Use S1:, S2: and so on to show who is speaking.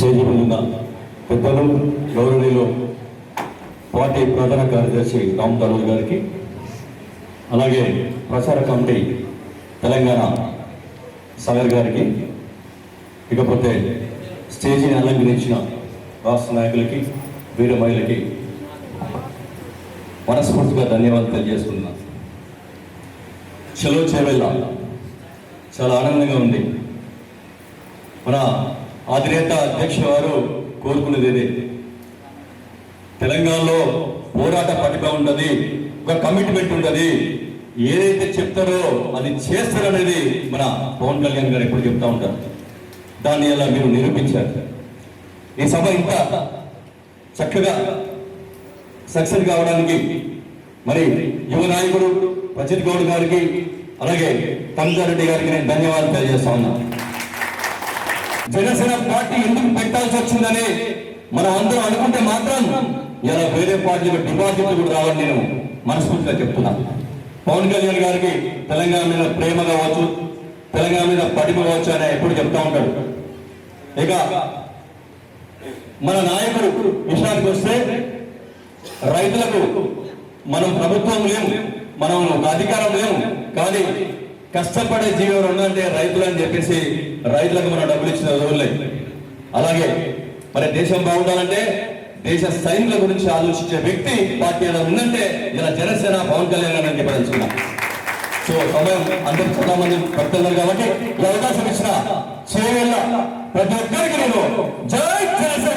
S1: Stage ముందున్న పెద్దలు గౌరవనీయులు పార్టీ ప్రధాన కార్యదర్శి రామ్ తరూర్ గారికి, అలాగే ప్రచార కమిటీ తెలంగాణ సాగర్ గారికి, ఇకపోతే స్టేజీని అలంకరించిన రాష్ట్ర నాయకులకి, వీర మహిళలకి మనస్ఫూర్తిగా ధన్యవాదాలు తెలియజేస్తున్నాను. చలో చేవెళ్ళ చాలా ఆనందంగా ఉంది. మన అధినేత అధ్యక్ష వారు కోరుకునేది ఇదే. తెలంగాణలో పోరాట పటిమ ఉంటుంది, ఒక కమిట్మెంట్ ఉంటుంది, ఏదైతే చెప్తారో అది చేస్తారనేది మన పవన్ కళ్యాణ్ గారు ఎప్పుడు చెప్తా ఉంటారు. దాన్ని ఎలా మీరు నిరూపించారు. ఈ సభ ఇంత చక్కగా సక్సెస్ కావడానికి మరి యువ నాయకుడు ప్రజిత్ గౌడ్ గారికి, అలాగే తమిళరెడ్డి గారికి నేను ధన్యవాదాలు తెలియజేస్తా ఉన్నా. జనసేన పార్టీ ఎందుకు పెట్టాల్సి వచ్చిందని మనం అందరం అనుకుంటే మాత్రం ఇలా వేరే పార్టీలకు డిపాజిట్లు కూడా రావాలని నేను మనస్ఫూర్తిగా చెప్తున్నా. పవన్ కళ్యాణ్ గారికి తెలంగాణ మీద ప్రేమ కావచ్చు, తెలంగాణ మీద పటిమ కావచ్చు అని ఎప్పుడు చెప్తా ఉంటాడు. ఇక మన నాయకుడు విషయానికి వస్తే, రైతులకు మనం ప్రభుత్వం లేము, మనం అధికారం లేము, కానీ కష్టపడే జీవనం ఉందంటే రైతులు అని చెప్పేసి రైతులకు మనం డబ్బులు ఇచ్చిన రోజులే. అలాగే మరి దేశం బాగుండాలంటే దేశ సైనికుల గురించి ఆలోచించే వ్యక్తి పార్టీ ఏదో ఉందంటే ఇలా జనసేన పవన్ కళ్యాణ్ అని చెప్పదలుచుకున్నా. సో సమయం అందరూ చాలా మంది భక్తులు కాబట్టి ఈ అవకాశం ఇచ్చిన చేవెళ్ళ ప్రతి ఒక్కరికి నేను జై జనసేన.